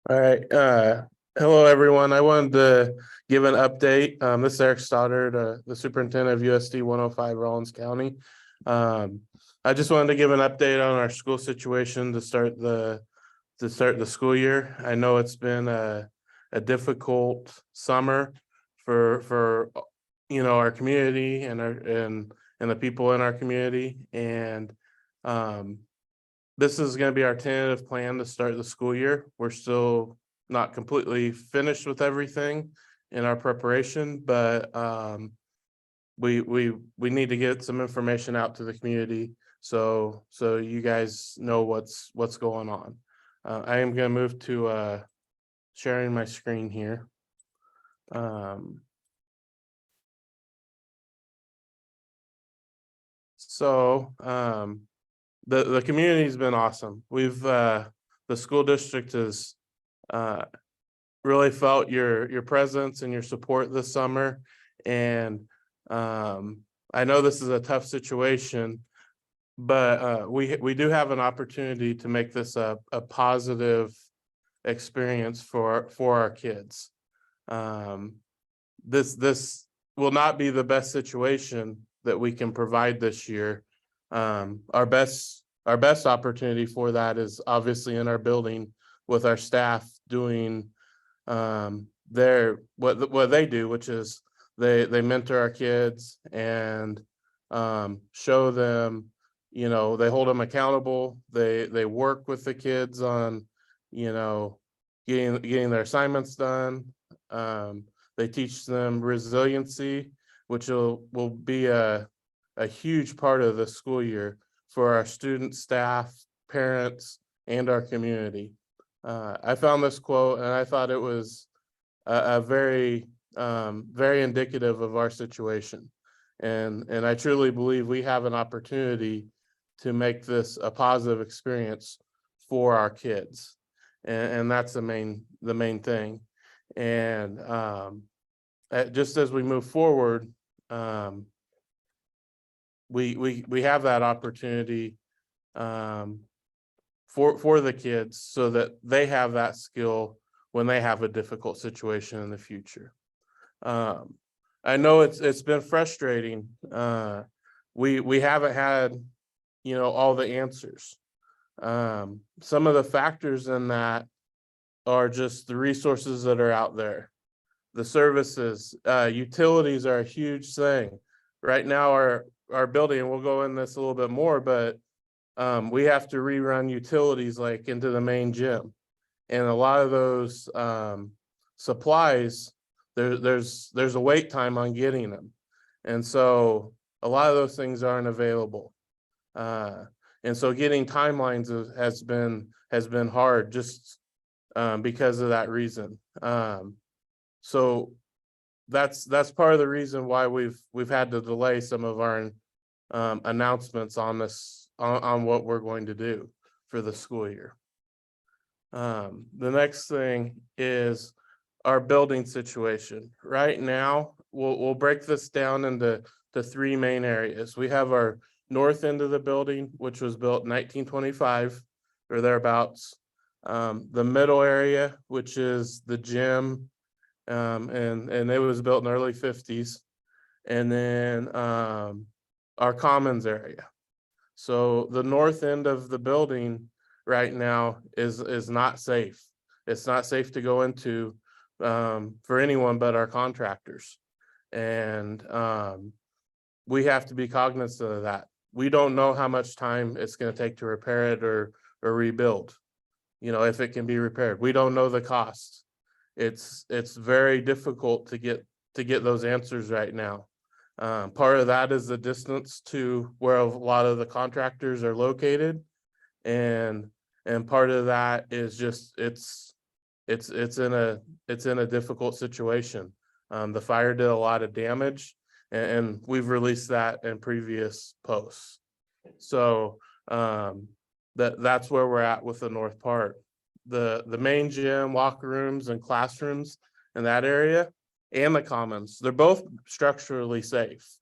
All right. Hello, everyone. I wanted to give an update. This is Eric Stoddard, the superintendent of USD 105 Rollins County. I just wanted to give an update on our school situation to start the school year. I know it's been a difficult summer for our community and the people in our community, and this is going to be our tentative plan to start the school year. We're still not completely finished with everything in our preparation, but we need to get some information out to the community so you guys know what's going on. I am going to move to sharing my screen here. The community's been awesome. We've the school district has really felt your presence and your support this summer, and I know this is a tough situation, but we do have an opportunity to make this a positive experience for our kids. This will not be the best situation that we can provide this year. Our best opportunity for that is obviously in our building with our staff doing what they do, which is they mentor our kids and show them, they hold them accountable. They work with the kids on getting their assignments done. They teach them resiliency, which will be a huge part of the school year for our students, staff, parents, and our community. I found this quote and I thought it was a very indicative of our situation. And I truly believe we have an opportunity to make this a positive experience for our kids. And that's the main thing. And just as we move forward, we have that opportunity for the kids so that they have that skill when they have a difficult situation in the future. I know it's been frustrating. We haven't had all the answers. Some of the factors in that are just the resources that are out there, the services. Utilities are a huge thing right now. Our building, and we'll go in this a little bit more, but we have to rerun utilities like into the main gym, and a lot of those supplies, there's a wait time on getting them, and so a lot of those things aren't available, and so getting timelines has been hard just because of that reason. So that's part of the reason why we've had to delay some of our announcements on what we're going to do for the school year. The next thing is our building situation. Right now, we'll break this down into three main areas. We have our north end of the building, which was built in 1925 or thereabouts. The middle area, which is the gym, and it was built in the early 50s. And then our commons area. So the north end of the building right now is not safe. It's not safe to go into for anyone but our contractors. And we have to be cognizant of that. We don't know how much time it's going to take to repair it or rebuild. If it can be repaired. We don't know the cost. It's very difficult to get those answers right now. Part of that is the distance to where a lot of the contractors are located, and part of that is just it's in a difficult situation. The fire did a lot of damage, and we've released that in previous posts. So that's where we're at with the north part. The main gym, locker rooms, and classrooms in that area, and the commons, they're both structurally safe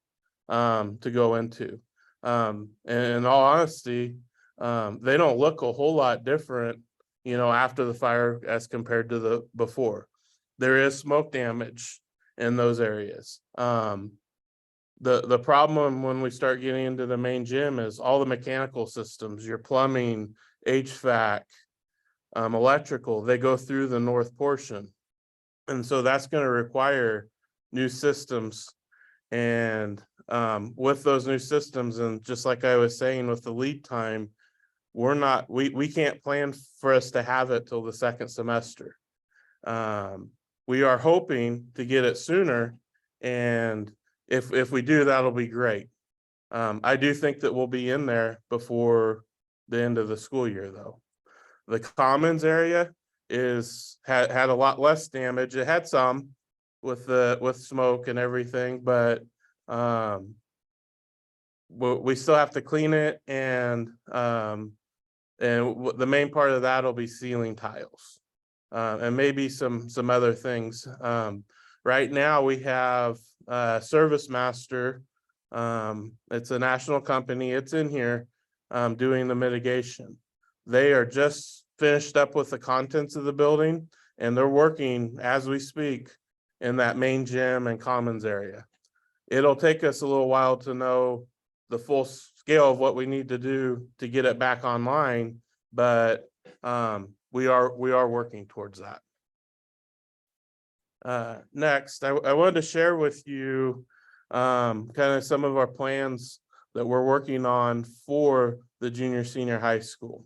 to go into. And in all honesty, they don't look a whole lot different, after the fire as compared to the before. There is smoke damage in those areas. The problem when we start getting into the main gym is all the mechanical systems, your plumbing, HVAC, electrical, they go through the north portion. And so that's going to require new systems. And with those new systems, and just like I was saying with the lead time, we can't plan for us to have it till the second semester. We are hoping to get it sooner, and if we do, that'll be great. I do think that we'll be in there before the end of the school year, though. The commons area had a lot less damage. It had some with smoke and everything, but we still have to clean it, and the main part of that will be ceiling tiles, and maybe some other things. Right now we have Service Master. It's a national company. It's in here doing the mitigation. They are just finished up with the contents of the building, and they're working as we speak in that main gym and commons area. It'll take us a little while to know the full scale of what we need to do to get it back online, but we are working towards that. Next, I wanted to share with you kind of some of our plans that we're working on for the junior senior high school.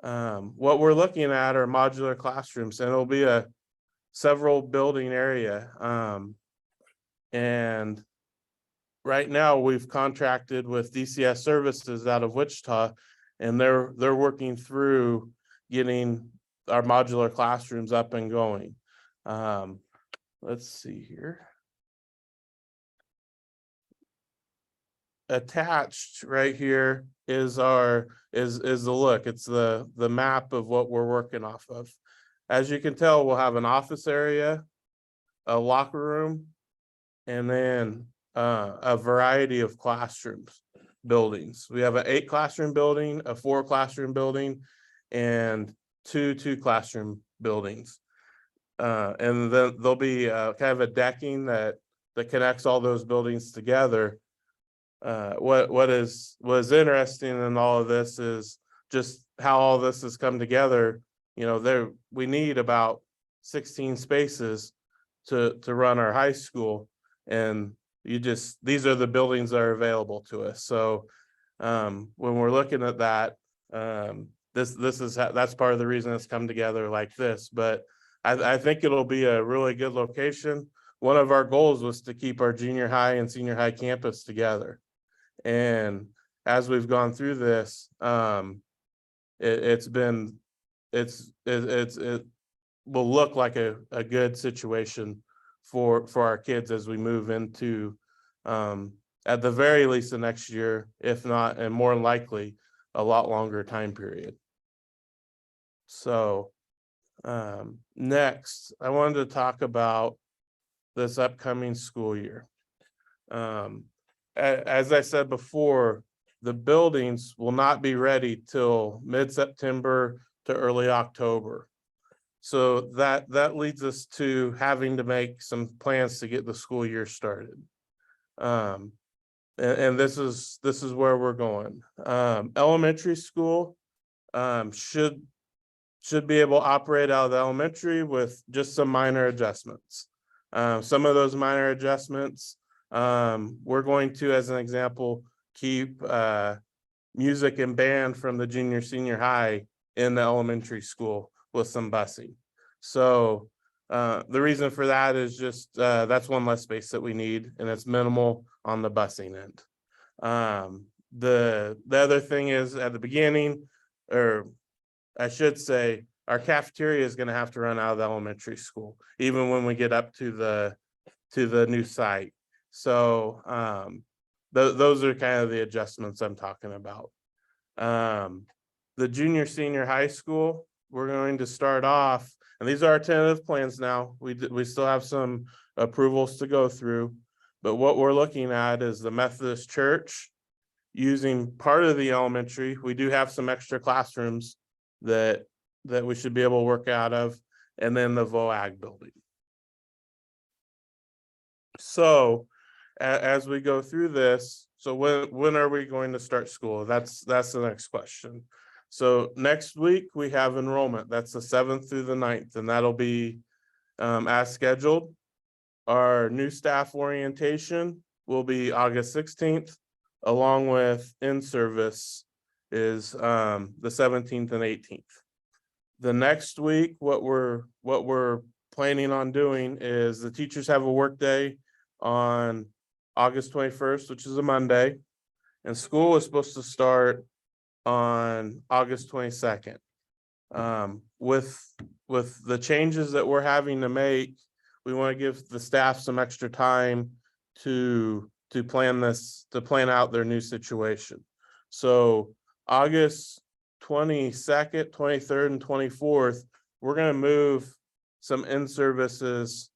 What we're looking at are modular classrooms, and it'll be a several building area. And right now we've contracted with DCS Services out of Wichita, and they're working through getting our modular classrooms up and going. Let's see here. Attached right here is the look. It's the map of what we're working off of. As you can tell, we'll have an office area, a locker room, and then a variety of classrooms buildings. We have an 8 classroom building, a 4 classroom building, and two classroom buildings. And then there'll be kind of a decking that connects all those buildings together. What was interesting in all of this is just how all this has come together. We need about 16 spaces to run our high school, and these are the buildings that are available to us. So when we're looking at that, that's part of the reason it's come together like this. But I think it'll be a really good location. One of our goals was to keep our junior high and senior high campus together. And as we've gone through this, it will look like a good situation for our kids as we move into, at the very least, the next year, if not, and more likely, a lot longer time period. So next, I wanted to talk about this upcoming school year. As I said before, the buildings will not be ready till mid-September to early October. So that leads us to having to make some plans to get the school year started. And this is where we're going. Elementary school should be able to operate out of the elementary with just some minor adjustments. Some of those minor adjustments, we're going to, as an example, keep music and band from the junior senior high in the elementary school with some busing. So the reason for that is just that's one less space that we need, and it's minimal on the busing end. The other thing is, at the beginning, or I should say, our cafeteria is going to have to run out of the elementary school, even when we get up to the new site. So those are kind of the adjustments I'm talking about. The junior senior high school, we're going to start off, and these are our tentative plans now. We still have some approvals to go through, but what we're looking at is the Methodist Church using part of the elementary. We do have some extra classrooms that that we should be able to work out of, and then the VOAG building. So as we go through this, so when are we going to start school? That's the next question. So next week we have enrollment. That's the 7th through the 9th, and that'll be as scheduled. Our new staff orientation will be August 16th, along with in-service is the 17th and 18th. The next week, what we're planning on doing is the teachers have a work day on August 21st, which is a Monday, and school is supposed to start on August 22nd. With the changes that we're having to make, we want to give the staff some extra time to plan out their new situation. So August 22nd, 23rd, and 24th, we're going to move some in-services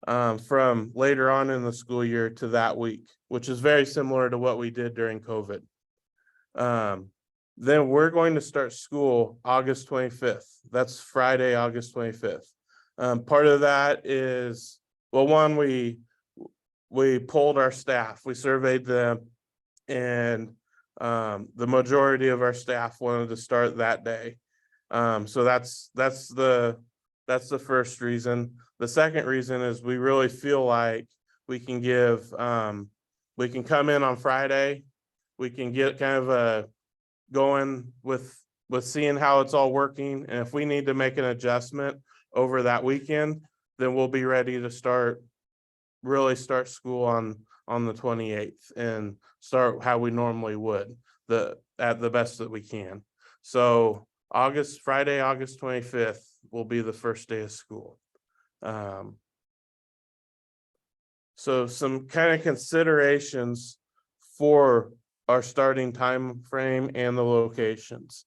from later on in the school year to that week, which is very similar to what we did during COVID. Then we're going to start school August 25th. That's Friday, August 25th. Part of that is, well, one, we polled our staff, we surveyed them, and the majority of our staff wanted to start that day. So that's the first reason. The second reason is we really feel like we can come in on Friday, we can get kind of going with seeing how it's all working, and if we need to make an adjustment over that weekend, then we'll be ready to really start school on the 28th and start how we normally would, at the best that we can. So Friday, August 25th will be the first day of school. So some kind of considerations for our starting time frame and the locations.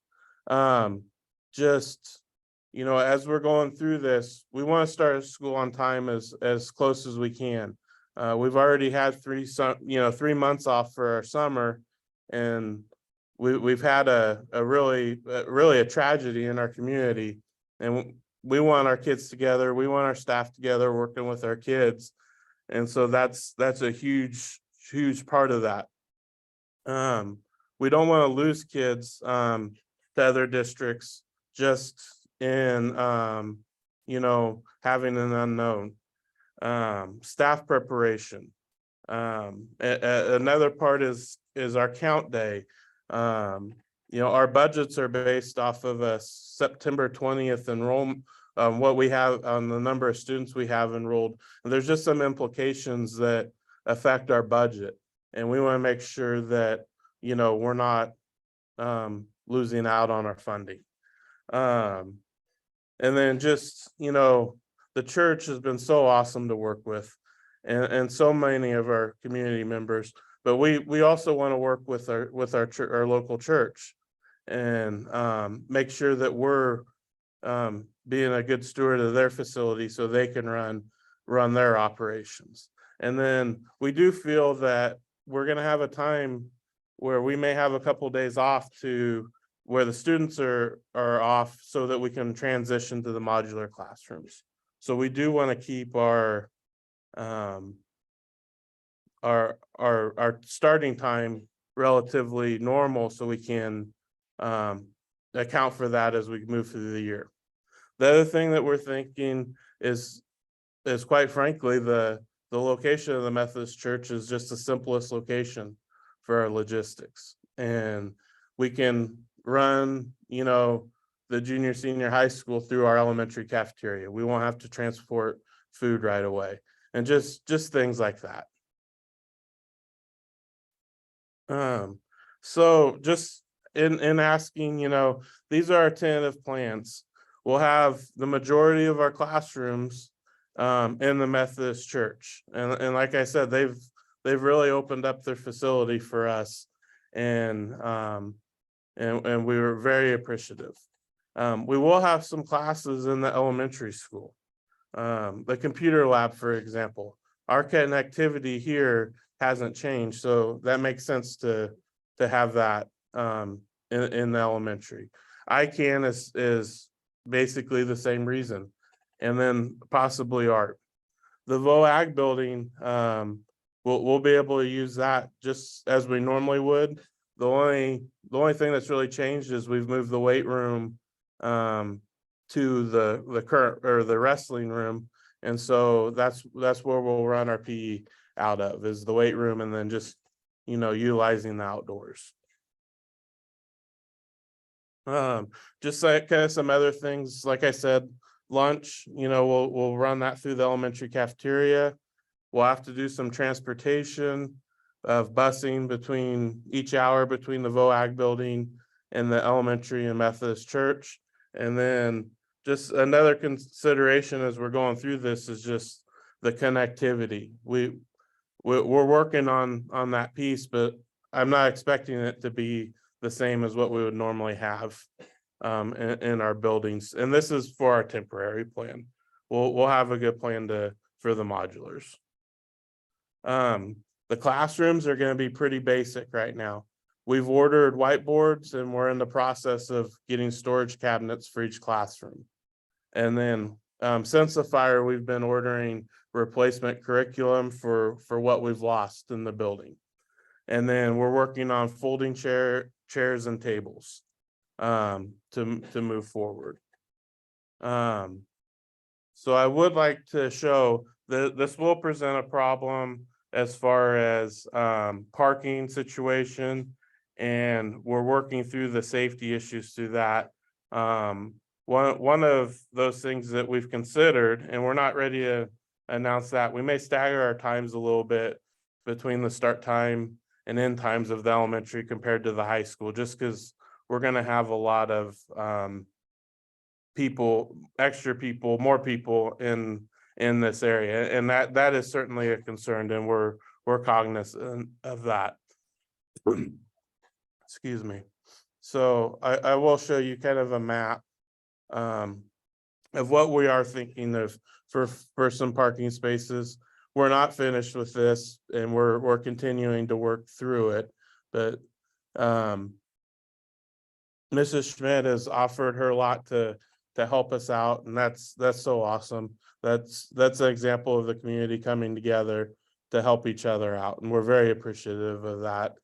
Just, as we're going through this, we want to start school on time as close as we can. We've already had 3 months off for our summer, and we've had a really a tragedy in our community, and we want our kids together. We want our staff together working with our kids. And so that's a huge part of that. We don't want to lose kids to other districts just in having an unknown. Staff preparation. Another part is our count day. Our budgets are based off of a September 20th enrollment, what we have on the number of students we have enrolled. And there's just some implications that affect our budget, and we want to make sure that we're not losing out on our funding. And then just the church has been so awesome to work with, and so many of our community members. But we also want to work with our local church, and make sure that we're being a good steward of their facility so they can run their operations. And then we do feel that we're going to have a time where we may have a couple of days off where the students are off, so that we can transition to the modular classrooms. So we do want to keep our starting time relatively normal, so we can account for that as we move through the year. The other thing that we're thinking is quite frankly, the location of the Methodist Church is just the simplest location for our logistics, and we can run the junior senior high school through our elementary cafeteria. We won't have to transport food right away, and just things like that. So just in asking, these are our tentative plans. We'll have the majority of our classrooms in the Methodist Church, and like I said, they've really opened up their facility for us, and we were very appreciative. We will have some classes in the elementary school. The computer lab, for example, our connectivity here hasn't changed, so that makes sense to have that in the elementary. ICANN is basically the same reason. And then possibly art. The VOAG building, we'll be able to use that just as we normally would. The only thing that's really changed is we've moved the weight room to the current, or the wrestling room. And so that's where we'll run our PE out of, is the weight room, and then just, utilizing the outdoors. Just like kind of some other things, like I said, lunch, we'll run that through the elementary cafeteria. We'll have to do some transportation of busing between each hour between the VOAG building and the elementary and Methodist church. And then just another consideration as we're going through this is just the connectivity. We're working on that piece, but I'm not expecting it to be the same as what we would normally have in our buildings. And this is for our temporary plan. We'll have a good plan for the modulars. The classrooms are going to be pretty basic right now. We've ordered whiteboards, and we're in the process of getting storage cabinets for each classroom. And then since the fire, we've been ordering replacement curriculum for what we've lost in the building. And then we're working on folding chairs and tables to move forward. So I would like to show that this will present a problem as far as parking situation, and we're working through the safety issues through that. One of those things that we've considered, and we're not ready to announce that, we may stagger our times a little bit between the start time and end times of the elementary compared to the high school, just because we're going to have a lot of more people in this area, and that is certainly a concern, and we're cognizant of that. Excuse me. So I will show you kind of a map of what we are thinking of for some parking spaces. We're not finished with this, and we're continuing to work through it, but Mrs. Schmidt has offered her lot to help us out, and that's so awesome. That's an example of the community coming together to help each other out, and we're very appreciative of that.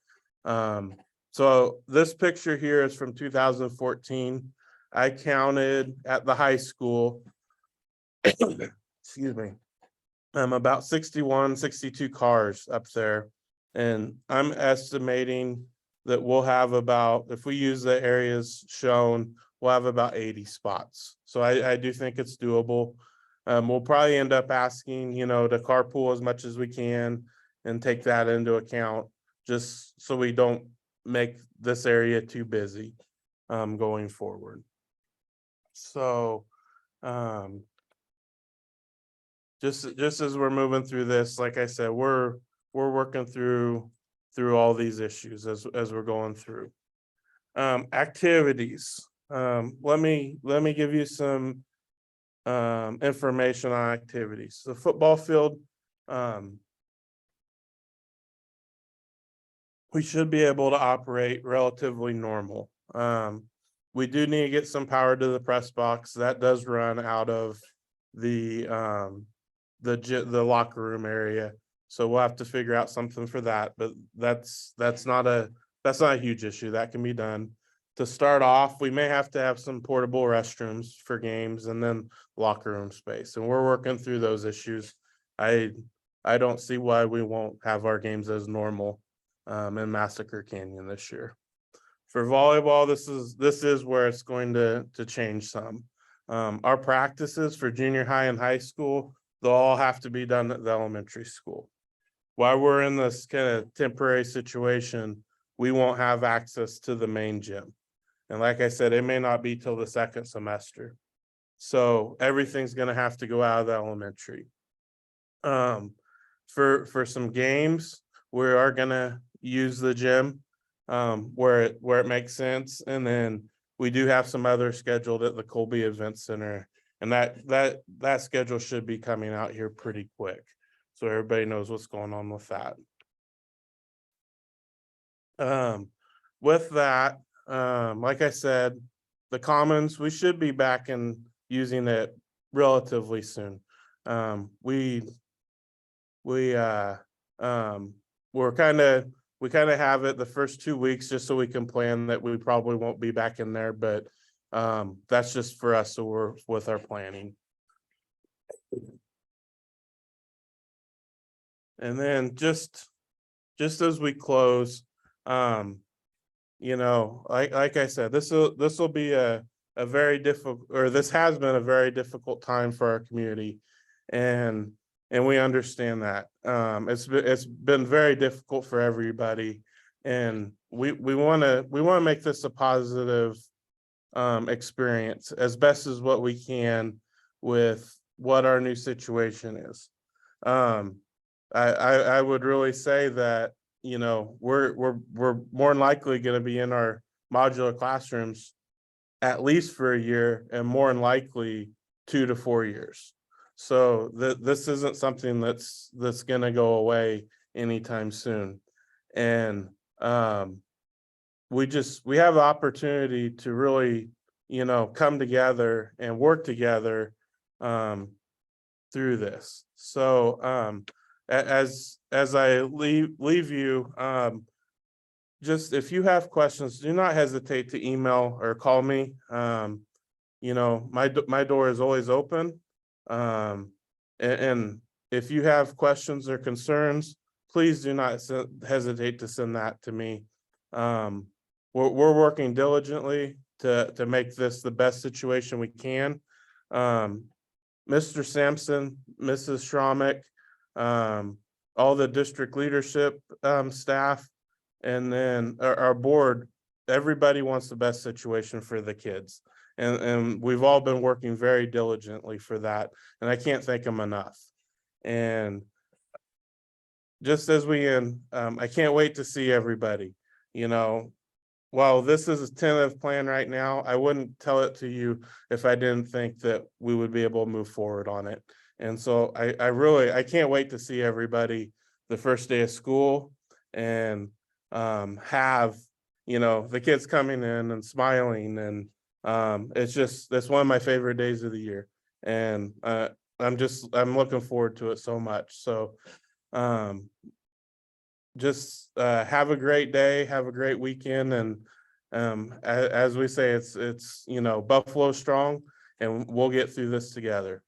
So this picture here is from 2014. I counted at the high school, excuse me, about 61, 62 cars up there. And I'm estimating that we'll have about, if we use the areas shown, we'll have about 80 spots. So I do think it's doable. We'll probably end up asking, to carpool as much as we can and take that into account, just so we don't make this area too busy going forward. So just as we're moving through this, like I said, we're working through all these issues as we're going through. Activities. Let me give you some information on activities. The football field, we should be able to operate relatively normal. We do need to get some power to the press box. That does run out of the locker room area, so we'll have to figure out something for that. But that's not a huge issue. That can be done. To start off, we may have to have some portable restrooms for games, and then locker room space, and we're working through those issues. I don't see why we won't have our games as normal in Massacre Canyon this year. For volleyball, this is where it's going to change some. Our practices for junior high and high school, they'll all have to be done at the elementary school. While we're in this kind of temporary situation, we won't have access to the main gym. And like I said, it may not be till the second semester. So everything's going to have to go out of the elementary. For some games, we are going to use the gym where it makes sense. And then we do have some other scheduled at the Colby Event Center. And that schedule should be coming out here pretty quick, so everybody knows what's going on with that. With that, like I said, the commons, we should be back and using it relatively soon. We kind of have it the first 2 weeks just so we can plan that we probably won't be back in there, but that's just for us, so we're with our planning. And then just as we close, you know, like I said, this will be a very difficult, or this has been a very difficult time for our community, and we understand that. It's been very difficult for everybody, and we want to make this a positive experience as best as what we can with what our new situation is. I would really say that, you know, we're more than likely going to be in our modular classrooms at least for a year, and more than likely 2 to 4 years. So this isn't something that's going to go away anytime soon. And we have the opportunity to really, you know, come together and work together through this. So as I leave you, just if you have questions, do not hesitate to email or call me. You know, my door is always open. And if you have questions or concerns, please do not hesitate to send that to me. We're working diligently to make this the best situation we can. Mr. Sampson, Mrs. Schromick, all the district leadership staff, and then our board, everybody wants the best situation for the kids. And we've all been working very diligently for that. And I can't thank them enough. And just as we end, I can't wait to see everybody. You know, while this is a tentative plan right now, I wouldn't tell it to you if I didn't think that we would be able to move forward on it. And so I can't wait to see everybody the first day of school, and have, you know, the kids coming in and smiling, and that's one of my favorite days of the year. And I'm looking forward to it so much. So just have a great day, have a great weekend, and as we say, it's you know, Buffalo strong, and we'll get through this together.